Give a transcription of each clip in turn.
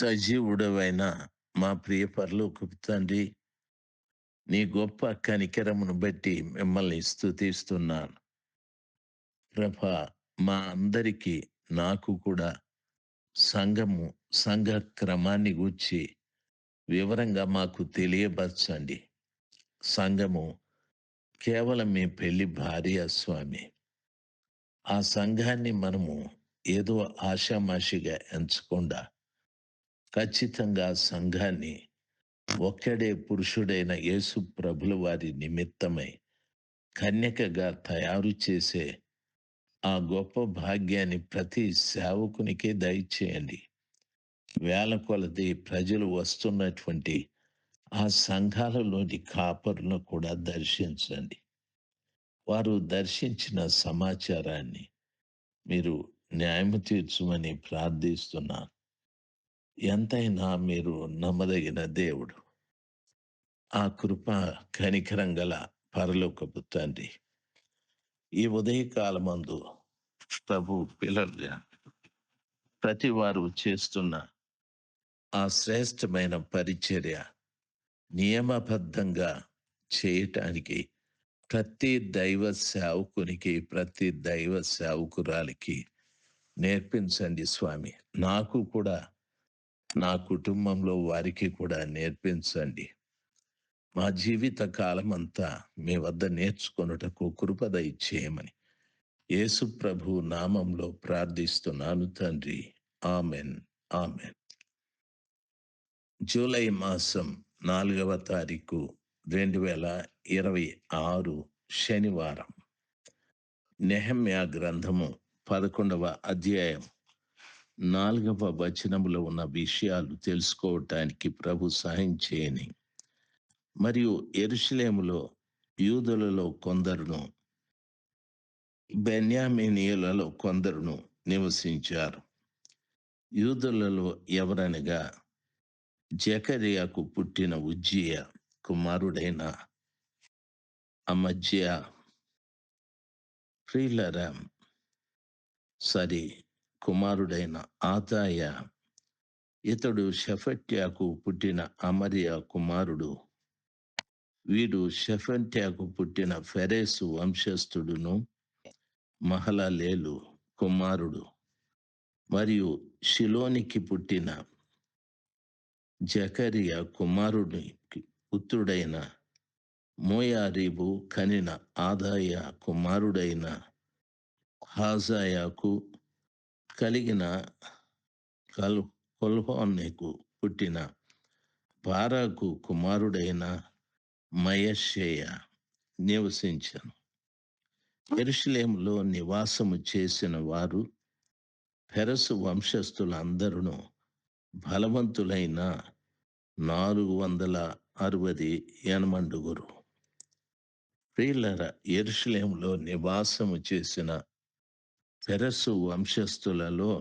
సజీవుడవైన మా ప్రియ పరలోకపు తండ్రి, నీ గొప్ప కనికరమును బట్టి మిమ్మల్ని స్తుతిస్తున్నాను. ప్రభా, మా అందరికీ, నాకు కూడా సంఘము, సంఘ క్రమాన్ని గూర్చి వివరంగా మాకు తెలియపరచండి. సంఘము కేవలం మీ పెళ్లి భార్య స్వామి. ఆ సంఘాన్ని మనము ఏదో ఆషామాషిగా ఎంచకుండా, ఖచ్చితంగా సంఘాన్ని ఒక్కడే పురుషుడైన యేసు ప్రభుల వారి నిమిత్తమై కన్యకగా తయారు చేసే ఆ గొప్ప భాగ్యాన్ని ప్రతి సేవకునికే దయచేయండి. వేల కొలది ప్రజలు వస్తున్నటువంటి ఆ సంఘాలలోని కాపరులను కూడా దర్శించండి. వారు దర్శించిన సమాచారాన్ని మీరు న్యాయము తీర్చుమని ప్రార్థిస్తున్నాను. ఎంతైనా మీరు నమ్మదగిన దేవుడు. ఆ కృప కనికరం గల పరలోకపు తండ్రి, ఈ ఉదయకాలమందు ప్రభు పిల్లలు ప్రతి వారు చేస్తున్న ఆ శ్రేష్టమైన పరిచర్య నియమబద్ధంగా చేయటానికి ప్రతి దైవ సేవకునికి, ప్రతి దైవ సేవకురాలికి నేర్పించండి స్వామి. నాకు కూడా, నా కుటుంబంలో వారికి కూడా నేర్పించండి. మా జీవిత కాలమంతా మీ వద్ద నేర్చుకొనుటకు కృప దయచేయమని యేసు ప్రభు నామంలో ప్రార్థిస్తున్నాను తండ్రి. ఆమెన్. ఆమెన్. జూలై మాసం 4వ తారీఖు 2026 శనివారం. నెహెమ్యా గ్రంథము 11వ అధ్యాయం 4వ వచనములో ఉన్న విషయాలు తెలుసుకోవటానికి ప్రభు సహాయం చేయని. మరియు యెరూషలేములో యూదులలో కొందరును, బెన్యామీనీయులలో కొందరును నివసించారు. యూదులలో ఎవరనగా జకర్యాకు పుట్టిన ఉజ్జియ కుమారుడైన అమజ్యా, కుమారుడైన ఆదాయ, ఇతడు షెఫట్యాకు పుట్టిన అమర్యా కుమారుడు. వీడు షెఫట్యాకు పుట్టిన ఫెరేసు వంశస్థుడును మహలలేలు కుమారుడు. మరియు షిలోనికి పుట్టిన జకరియా కుమారునికి పుత్రుడైన మోయారీబు కనిన ఆదాయ కుమారుడైన హాజాయాకు కలిగిన కొల్హోనెకు పుట్టిన బారాకు కుమారుడైన మయషేయ నివసించను. యెరూషలేములో నివాసము చేసిన వారు పెరసు వంశస్థులందరూ బలవంతులైన 460 ప్రియులారా, యెరూషలేములో నివాసము చేసిన పెరసు వంశస్థులలో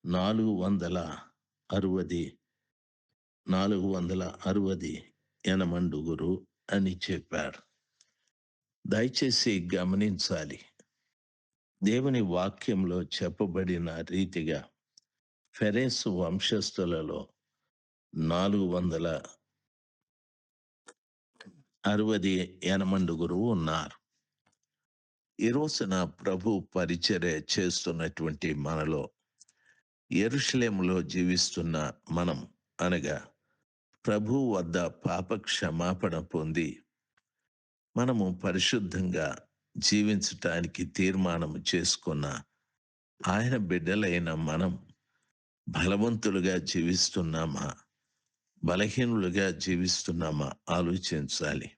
460 అని చెప్పారు. దయచేసి గమనించాలి. దేవుని వాక్యంలో చెప్పబడిన రీతిగా ఫెరేసు వంశస్థులలో 460 ఉన్నారు. ఈ రోజున ప్రభు పరిచర్య చేస్తున్నటువంటి మనలో, యెరూషలేములో జీవిస్తున్న మనం అనగా ప్రభు వద్ద పాప క్షమాపణ పొంది మనము పరిశుద్ధంగా జీవించటానికి తీర్మానం చేసుకున్న ఆయన బిడ్డలైన మనం బలవంతులుగా జీవిస్తున్నామా, బలహీనులుగా జీవిస్తున్నామా ఆలోచించాలి.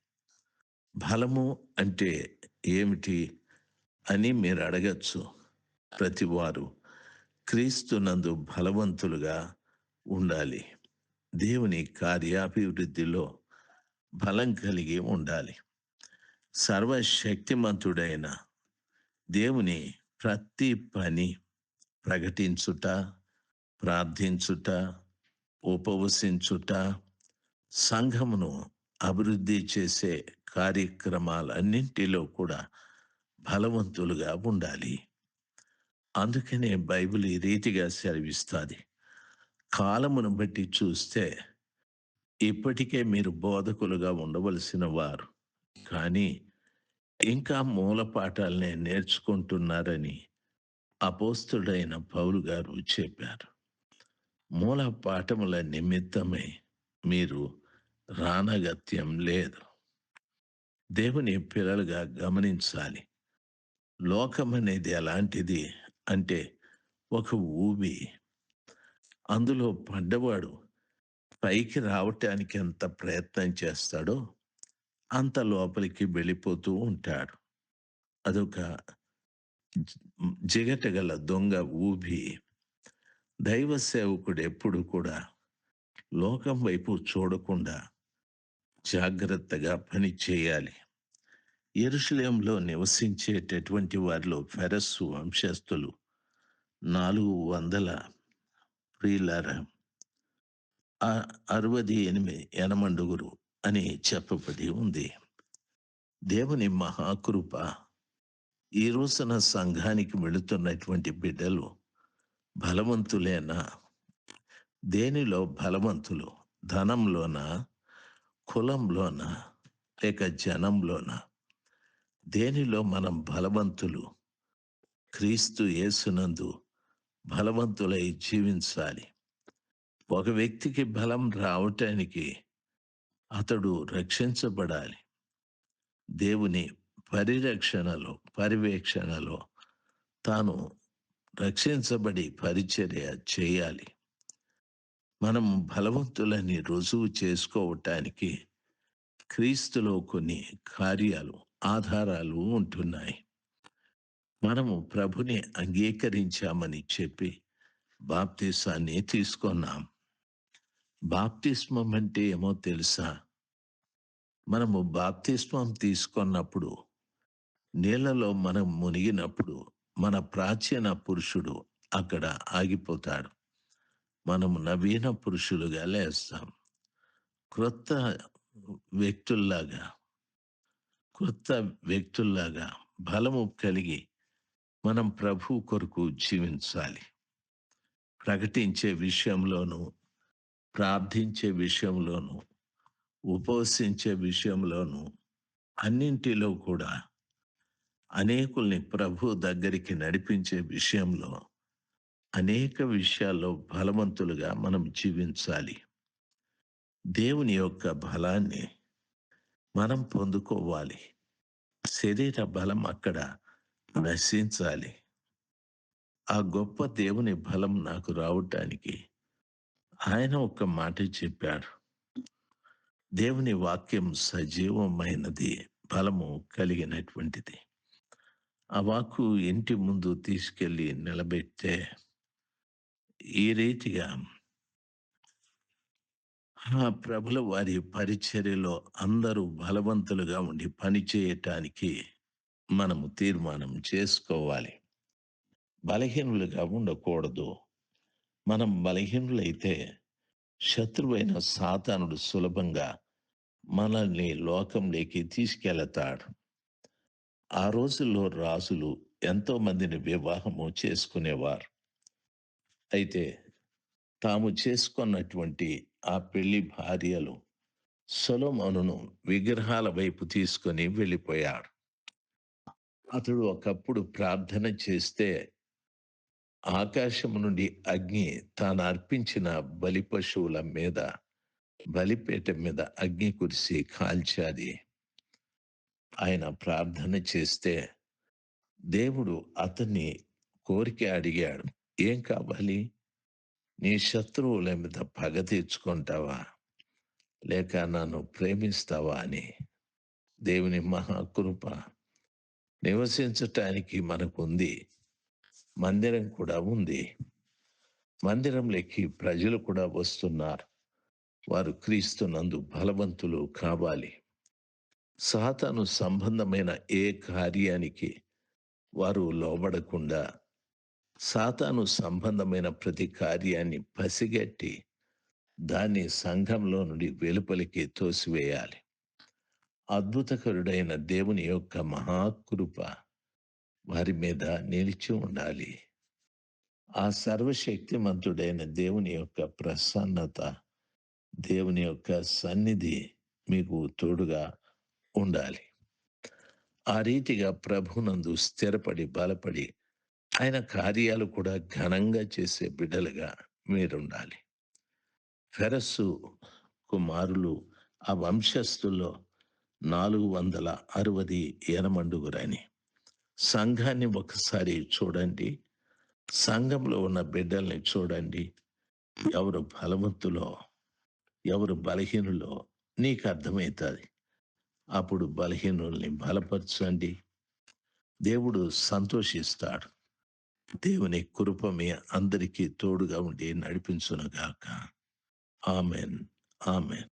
బలము అంటే ఏమిటి అని మీరు అడగచ్చు. ప్రతివారు క్రీస్తునందు బలవంతులుగా ఉండాలి. దేవుని కార్యాభివృద్ధిలో బలం కలిగి ఉండాలి. సర్వశక్తిమంతుడైన దేవుని ప్రతి పని ప్రకటించుట, ప్రార్థించుట, ఉపవసించుట, సంఘమును అభివృద్ధి చేసే కార్యక్రమాలన్నింటిలో కూడా బలవంతులుగా ఉండాలి. అందుకనే బైబిల్ ఈ రీతిగా సెలవిస్తుంది. కాలమును బట్టి చూస్తే ఇప్పటికే మీరు బోధకులుగా ఉండవలసిన వారు. కానీ ఇంకా మూల పాఠాలనే నేర్చుకుంటున్నారని అపోస్తుడైన పౌలు గారు చెప్పారు. మూల పాఠముల నిమిత్తమై మీరు రానగత్యం లేదు. దేవుని పిల్లలుగా గమనించాలి. లోకమనేది ఎలాంటిది అంటే ఒక ఊబి. అందులో పడ్డవాడు పైకి రావటానికి ఎంత ప్రయత్నం చేస్తాడో అంత లోపలికి వెళ్ళిపోతూ ఉంటాడు. అదొక జిగటగల దొంగ ఊబి. దైవ సేవకుడు ఎప్పుడు కూడా లోకం వైపు చూడకుండా జాగ్రత్తగా పని చేయాలి. యెరూషలేములో నివసించేటటువంటి వారిలో ఫెరస్సు వంశస్థులు 400 ప్రియులారా 68 ఎనమండుగురు అని చెప్పబడి ఉంది. దేవుని మహాకృప ఈ రోజున సంఘానికి వెళుతున్నటువంటి బిడ్డలు బలవంతులేనా? దేనిలో బలవంతులు? ధనంలోన, కులంలోన, లేక జనంలోన? దేనిలో మనం బలవంతులు? క్రీస్తు యేసునందు బలవంతులై జీవించాలి. ఒక వ్యక్తికి బలం రావటానికి అతడు రక్షించబడాలి. దేవుని పరిరక్షణలో, పర్యవేక్షణలో తాను రక్షించబడి పరిచర్య చేయాలి. మనం బలవంతులని రుజువు చేసుకోవటానికి క్రీస్తులో కొన్ని కార్యాలు, ఆధారాలు ఉంటున్నాయి. మనము ప్రభుని అంగీకరించామని చెప్పి బాప్తిసాన్ని తీసుకున్నాం. బాప్తిస్మం అంటే ఏమో తెలుసా? మనము బాప్తిస్మం తీసుకున్నప్పుడు నీళ్లలో మనం మునిగినప్పుడు మన ప్రాచీన పురుషుడు అక్కడ ఆగిపోతాడు. మనము నవీన పురుషులుగా లేస్తాం. క్రొత్త వ్యక్తుల్లాగా క్రొత్త వ్యక్తుల్లాగా బలము కలిగి మనం ప్రభు కొరకు జీవించాలి. ప్రకటించే విషయంలోనూ, ప్రార్థించే విషయంలోనూ, ఉపవసించే విషయంలోనూ అన్నింటిలో కూడా అనేకుల్ని ప్రభు దగ్గరికి నడిపించే విషయంలో అనేక విషయాల్లో బలవంతులుగా మనం జీవించాలి. దేవుని యొక్క బలాన్ని మనం పొందుకోవాలి. శరీర బలం అక్కడ నశించాలి. ఆ గొప్ప దేవుని బలం నాకు రావటానికి ఆయన ఒక మాట చెప్పాడు. దేవుని వాక్యం సజీవమైనది, బలము కలిగినటువంటిది. ఆ వాక్కు ఇంటి ముందు తీసుకెళ్ళి నిలబెడితే ఈ రీతిగా ఆ ప్రభుల వారి పరిచర్యలో అందరూ బలవంతులుగా ఉండి పని చేయటానికి మనము తీర్మానం చేసుకోవాలి. బలహీనులుగా ఉండకూడదు. మనం బలహీనులైతే శత్రువైన సాతానుడు సులభంగా మనల్ని లోకంలోకి తీసుకెళతాడు. ఆ రోజుల్లో రాజులు ఎంతో మందిని వివాహము చేసుకునేవారు. అయితే తాము చేసుకున్నటువంటి ఆ పెళ్లి భార్యలు సొలొమోనును విగ్రహాల వైపు తీసుకొని వెళ్ళిపోయాడు. అతడు ఒకప్పుడు ప్రార్థన చేస్తే ఆకాశం నుండి అగ్ని తాను అర్పించిన బలి పశువుల మీద, బలిపీఠ మీద అగ్ని కురిసి కాల్చాది. ఆయన ప్రార్థన చేస్తే దేవుడు అతన్ని కోరిక అడిగాడు. ఏం కావాలి? నీ శత్రువుల మీద పగ తీర్చుకుంటావా? లేక నన్ను ప్రేమిస్తావా అని. దేవుని మహాకృప నివసించటానికి మనకుంది. మందిరం కూడా ఉంది. మందిరంలోకి ప్రజలు కూడా వస్తున్నారు. వారు క్రీస్తునందు బలవంతులు కావాలి. సాతాను సంబంధమైన ఏ కార్యానికి వారు లోబడకుండా సాతాను సంబంధమైన ప్రతి కార్యాన్ని పసిగట్టి దాన్ని సంఘంలో నుండి వెలుపలికి తోసివేయాలి. అద్భుతకరుడైన దేవుని యొక్క మహాకృప వారి మీద నిలిచి ఉండాలి. ఆ సర్వశక్తిమంతుడైన దేవుని యొక్క ప్రసన్నత, దేవుని యొక్క సన్నిధి మీకు తోడుగా ఉండాలి. ఆ రీతిగా ప్రభునందు స్థిరపడి, బలపడి, ఆయన కార్యాలు కూడా ఘనంగా చేసే బిడ్డలుగా మీరుండాలి. ఫెరస్సు కుమారులు ఆ వంశస్థుల్లో 460 ఎనమండుగురని. సంఘాన్ని ఒకసారి చూడండి. సంఘంలో ఉన్న బిడ్డల్ని చూడండి. ఎవరు బలవంతులో, ఎవరు బలహీనులో నీకు అర్థమైతది. అప్పుడు బలహీనుల్ని బలపరచండి. దేవుడు సంతోషిస్తాడు. దేవుని కృప మీ అందరికీ తోడుగా ఉండి నడిపించునుగాక. ఆమేన్. ఆమేన్.